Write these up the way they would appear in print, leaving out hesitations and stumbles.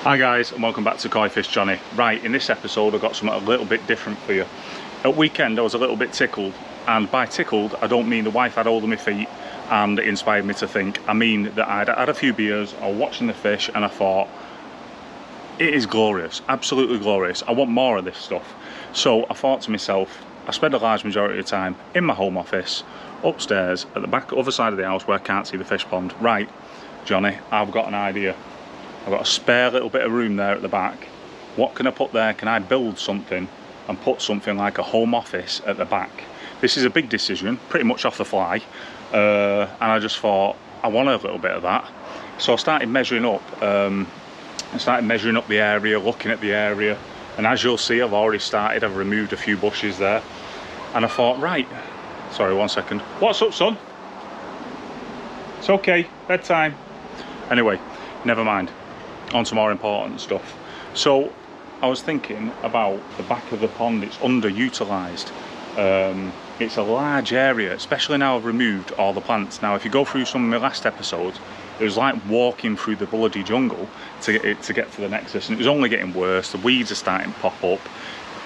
Hi guys, and welcome back to Koi Fish Johnny. Right, in this episode I've got something a little bit different for you. At weekend I was a little bit tickled, and by tickled I don't mean the wife had hold of my feet and it inspired me to think. I mean that I'd had a few beers, I was watching the fish and I thought, it is glorious, absolutely glorious. I want more of this stuff. So I thought to myself, I spend a large majority of the time in my home office, upstairs at the back other side of the house where I can't see the fish pond. Right, Johnny, I've got an idea. I've got a spare little bit of room there at the back. What can I put there? Can I build something and put something like a home office at the back? This is a big decision, pretty much off the fly, and I just thought I want a little bit of that. So I started measuring up. The area, looking at the area, and as you'll see, I've already started. I've removed a few bushes there, and I thought, right, sorry, 1 second. What's up, son? It's okay, bedtime. Anyway, never mind. On to more important stuff. So I was thinking about the back of the pond. It's underutilised. It's a large area, especially now I've removed all the plants. Now if you go through some of my last episodes, it was like walking through the bloody jungle to get to the nexus, and it was only getting worse. The weeds are starting to pop up.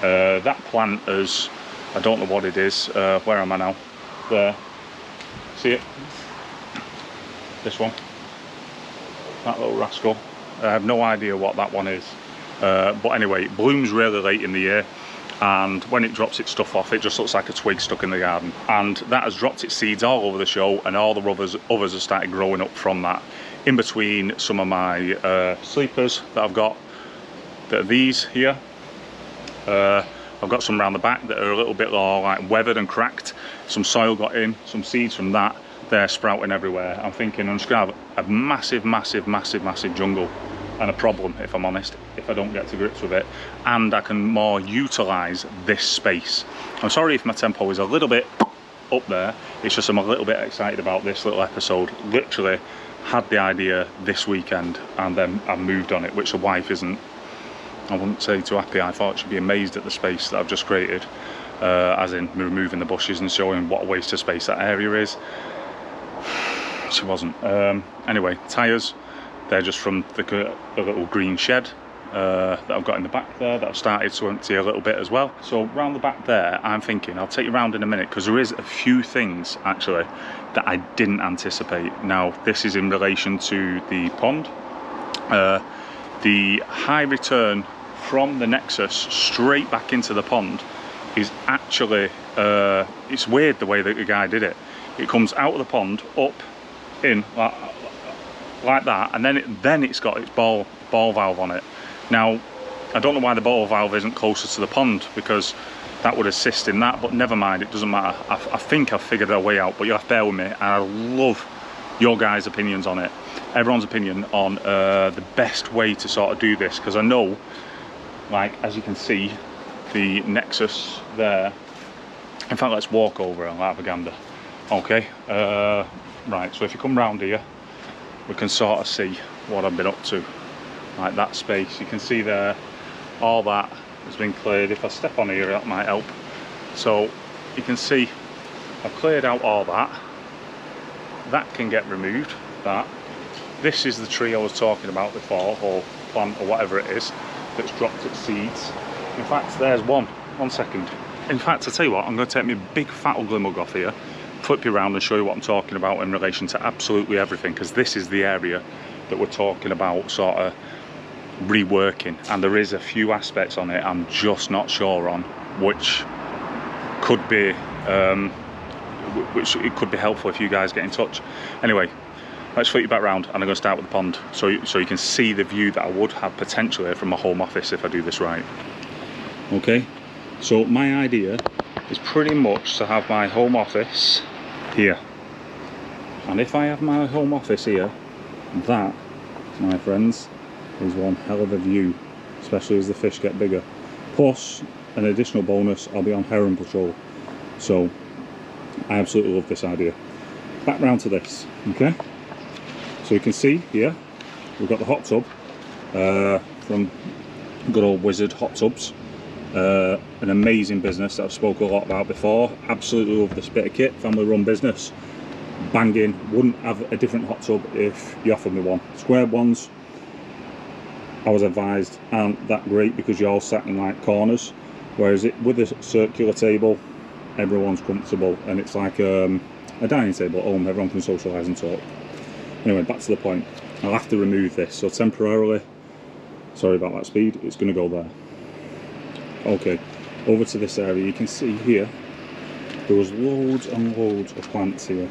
That plant is, I don't know what it is. Where am I now? There, see it? This one, that little rascal. I have no idea what that one is, but anyway, it blooms really late in the year, and when it drops its stuff off, it just looks like a twig stuck in the garden, and that has dropped its seeds all over the show, and all the others have started growing up from that. In between some of my sleepers that I've got, that are these here, I've got some around the back that are a little bit more like weathered and cracked. Some soil got in, some seeds from that. They're sprouting everywhere. I'm thinking I'm just gonna have a massive jungle, and a problem, if I'm honest, if I don't get to grips with it, and I can more utilise this space. I'm sorry if my tempo is a little bit up there. It's just I'm a little bit excited about this little episode. Literally had the idea this weekend, and then I moved on it, which the wife isn't, I wouldn't say too happy. I thought she'd be amazed at the space that I've just created, as in removing the bushes and showing what a waste of space that area is. She wasn't. Anyway, tyres, they're just from the little green shed that I've got in the back there that I've started to empty a little bit as well. So round the back there, I'm thinking, I'll take you around in a minute, because there is a few things actually that I didn't anticipate. Now this is in relation to the pond. The high return from the nexus straight back into the pond is actually, it's weird the way that the guy did it. It comes out of the pond, up, in, like that, and then it's got its ball valve on it. Now, I don't know why the ball valve isn't closer to the pond, because that would assist in that, but never mind, it doesn't matter. I think I've figured a way out, but you'll have to bear with me, and I love your guys' opinions on it. Everyone's opinion on the best way to sort of do this, because I know, like, as you can see, the nexus there. In fact, let's walk over and have a gander. Okay, right, so if you come round here, we can sort of see what I've been up to. Like that space, you can see there, all that has been cleared. If I step on here, that might help. So you can see I've cleared out all that. That can get removed, that. This is the tree I was talking about before, or plant, or whatever it is, that's dropped its seeds. In fact, there's one. 1 second. In fact, I'll tell you what, I'm going to take my big fat ugly mug off here, flip you around and show you what I'm talking about in relation to absolutely everything, because this is the area that we're talking about sort of reworking, and there is a few aspects on it I'm just not sure on, which could be it could be helpful if you guys get in touch. Anyway, let's flip you back round, and I'm going to start with the pond, so you can see the view that I would have potentially from my home office if I do this right. Okay, so my idea is pretty much to have my home office here, and if I have my home office here, that, my friends, is one hell of a view, especially as the fish get bigger. Plus, an additional bonus, I'll be on heron patrol, so I absolutely love this idea. Back round to this, okay? So you can see here, we've got the hot tub from good old Wizard Hot Tubs. An amazing business that I've spoken a lot about before. Absolutely love this bit of kit, family run business. Banging, wouldn't have a different hot tub if you offered me one. Square ones, I was advised aren't that great because you're all sat in like corners, whereas with a circular table everyone's comfortable and it's like a dining table at home, everyone can socialise and talk. Anyway, back to the point. I'll have to remove this, so temporarily, sorry about that speed, it's going to go there. Okay, over to this area. You can see here there was loads and loads of plants here,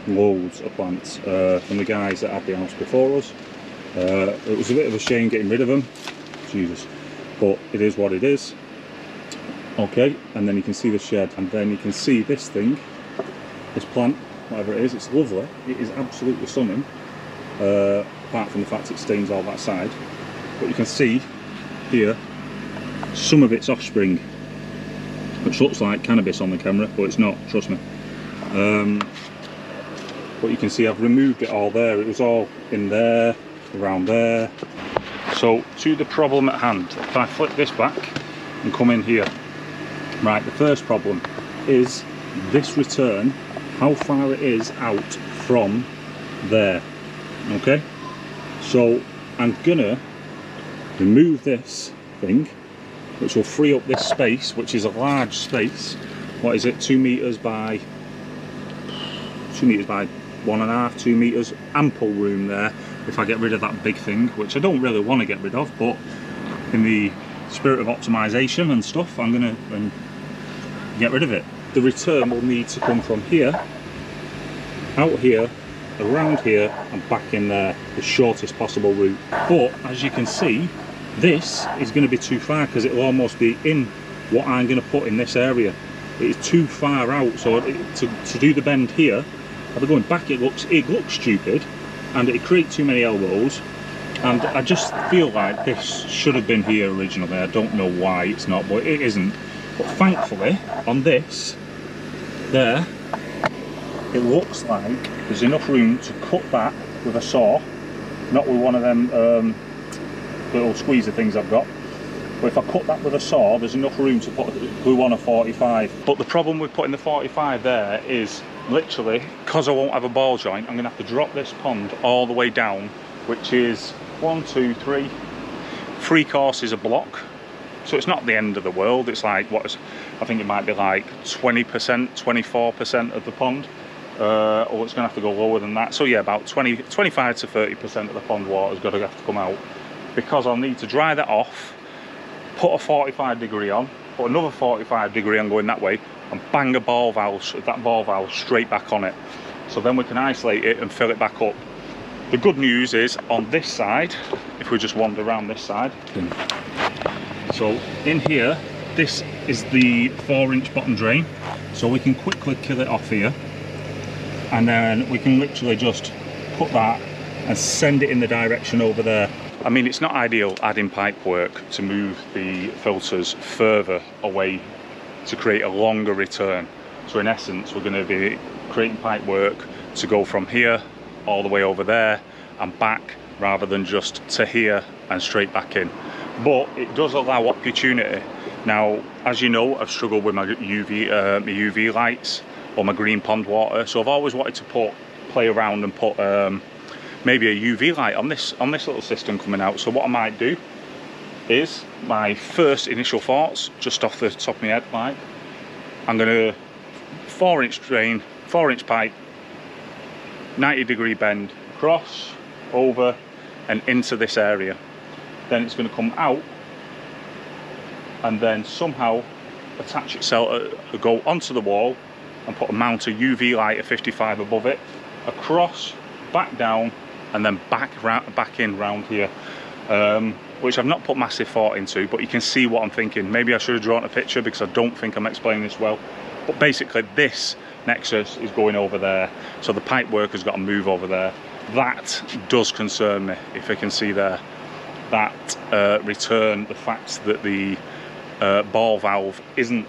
loads of plants from the guys that had the house before us. It was a bit of a shame getting rid of them, Jesus, but it is what it is. Okay, and then you can see the shed, and then you can see this thing, this plant, whatever it is. It's lovely, it is absolutely stunning, apart from the fact it stains all that side. But you can see here some of its offspring, which looks like cannabis on the camera, but it's not, trust me. But you can see I've removed it all there. It was all in there, around there. So to the problem at hand, if I flip this back and come in here, right, the first problem is this return, how far it is out from there. Okay, so I'm gonna remove this thing, which will free up this space, which is a large space. What is it, 2 meters by 1.5, 2 meters, ample room there if I get rid of that big thing, which I don't really want to get rid of, but in the spirit of optimization and stuff, I'm gonna get rid of it. The return will need to come from here, out here, around here, and back in there, the shortest possible route. But as you can see, this is going to be too far because it will almost be in what I'm going to put in this area. It is too far out, so to do the bend here, I'll be going back. It looks stupid, and it creates too many elbows. And I just feel like this should have been here originally. I don't know why it's not, but it isn't. But thankfully, on this, there, it looks like there's enough room to cut that with a saw, not with one of them little squeezer things I've got. But if I cut that with a saw, there's enough room to glue on a 45. But the problem with putting the 45 there is literally, because I won't have a ball joint, I'm going to have to drop this pond all the way down, which is 1, 2, 3, 3 courses a block. So it's not the end of the world. It's like, I think it might be like 20%, 24% of the pond. Or it's going to have to go lower than that. So yeah, about 25 to 30% of the pond water is going to have to come out, because I'll need to dry that off, put a 45 degree on, put another 45 degree on going that way, and bang that ball valve straight back on it. So then we can isolate it and fill it back up. The good news is on this side, if we just wander around this side, so in here, this is the 4-inch bottom drain, so we can quickly kill it off here, and then we can literally just put that and send it in the direction over there. I mean, it's not ideal adding pipe work to move the filters further away to create a longer return. So in essence, we're going to be creating pipe work to go from here all the way over there and back, rather than just to here and straight back in. But it does allow opportunity. Now, as you know, I've struggled with my UV lights or my green pond water, so I've always wanted to play around and put maybe a UV light on this little system coming out. So what I might do is, my first initial thoughts, just off the top of my head, like, I'm gonna 4-inch drain, 4-inch pipe, 90 degree bend across, over and into this area. Then it's going to come out and then somehow attach itself, go onto the wall and put a mount of UV light of 55 above it, across, back down, and then back in round here, which I've not put massive thought into, but you can see what I'm thinking. Maybe I should have drawn a picture because I don't think I'm explaining this well. But basically this nexus is going over there, so the pipe work has got to move over there. That does concern me, if you can see there. That return, the fact that the ball valve isn't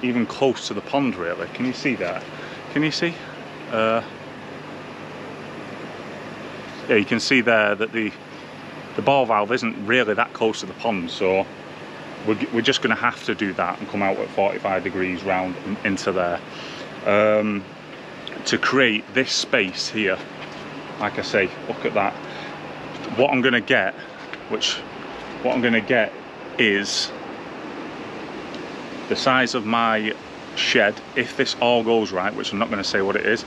even close to the pond really. Can you see that? Can you see? Yeah, you can see there that the ball valve isn't really that close to the pond, so we're just going to have to do that and come out at 45 degrees round and into there to create this space here. Like I say, look at that. what I'm gonna get, is the size of my shed, if this all goes right, which I'm not going to say what it is.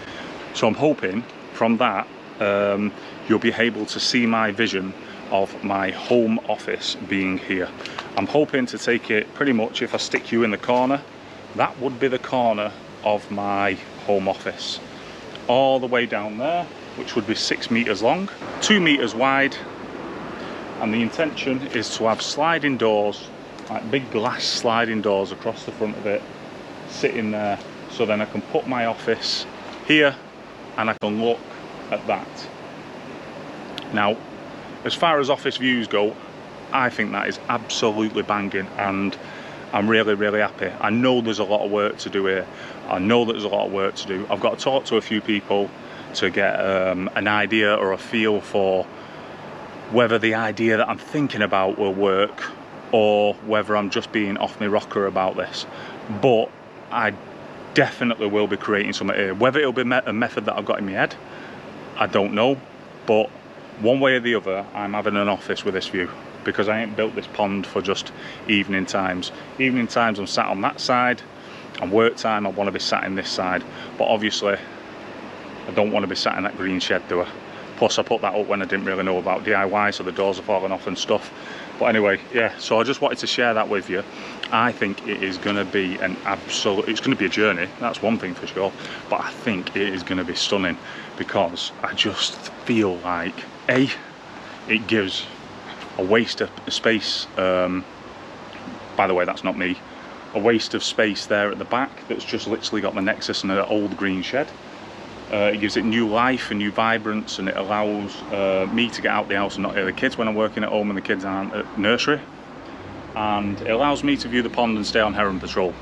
So I'm hoping from that you'll be able to see my vision of my home office being here. I'm hoping to take it pretty much, if I stick you in the corner, that would be the corner of my home office, all the way down there, which would be 6 meters long, 2 meters wide, and the intention is to have sliding doors, like big glass sliding doors across the front of it, sitting there, so then I can put my office here and I can look at that. Now, as far as office views go, I think that is absolutely banging, and I'm really, really happy. I know there's a lot of work to do here. I know that there's a lot of work to do. I've got to talk to a few people to get an idea or a feel for whether the idea that I'm thinking about will work, or whether I'm just being off my rocker about this. But I definitely will be creating something here. Whether it'll be a method that I've got in my head, I don't know. But one way or the other, I'm having an office with this view, because I ain't built this pond for just evening times. Evening times I'm sat on that side, and work time I want to be sat in this side. But obviously I don't want to be sat in that green shed, do I? Plus I put that up when I didn't really know about DIY, so the doors are falling off and stuff. But anyway, yeah, so I just wanted to share that with you. I think it is going to be an absolute, it's going to be a journey, that's one thing for sure, but I think it is going to be stunning, because I just feel like, A, it gives a waste of space, by the way, that's not me, a waste of space there at the back that's just literally got the nexus and an old green shed. It gives it new life and new vibrance, and it allows me to get out the house and not hear the kids when I'm working at home and the kids aren't at nursery. And it allows me to view the pond and stay on heron patrol.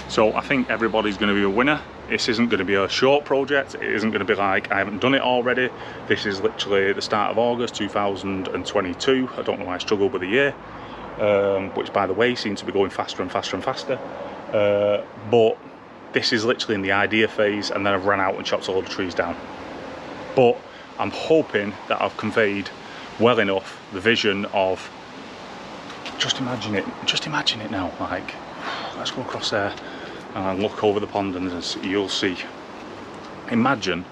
So I think everybody's going to be a winner. This isn't going to be a short project. It isn't going to be like, I haven't done it already. This is literally the start of August 2022. I don't know why I struggled with the year, which by the way seems to be going faster and faster and faster. But this is literally in the idea phase, and then I've run out and chopped all the trees down. But I'm hoping that I've conveyed well enough the vision of, just imagine it now, like, let's go across there and look over the pond, and you'll see, imagine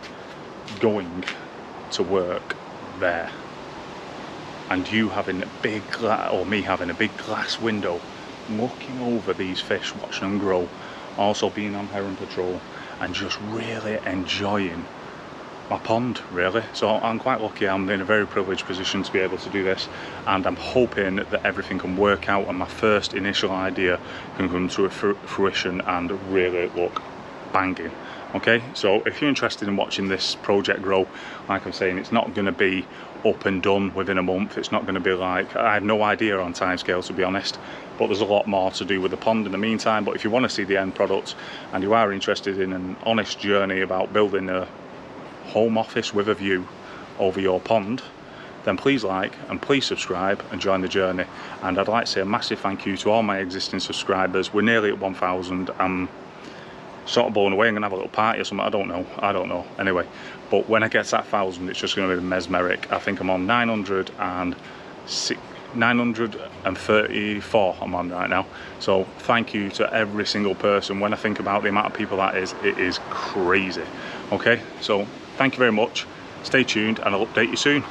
going to work there and you having a big or me having a big glass window looking over these fish, watching them grow, also being on heron patrol, and just really enjoying my pond, really. So I'm quite lucky. I'm in a very privileged position to be able to do this, and I'm hoping that everything can work out and my first initial idea can come to fruition and really look banging. Okay, so if you're interested in watching this project grow, like I'm saying, it's not going to be up and done within a month. It's not going to be like, I have no idea on timescale, to be honest, but there's a lot more to do with the pond in the meantime. But if you want to see the end product and you are interested in an honest journey about building a home office with a view over your pond, then please like and please subscribe and join the journey. And I'd like to say a massive thank you to all my existing subscribers. We're nearly at 1,000. I'm sort of blown away. I'm gonna have a little party or something. I don't know anyway, but when I get to that 1,000, it's just gonna be mesmeric. I think I'm on 934 I'm on right now. So thank you to every single person. When I think about the amount of people that is, it is crazy. Okay, so thank you very much. Stay tuned and I'll update you soon.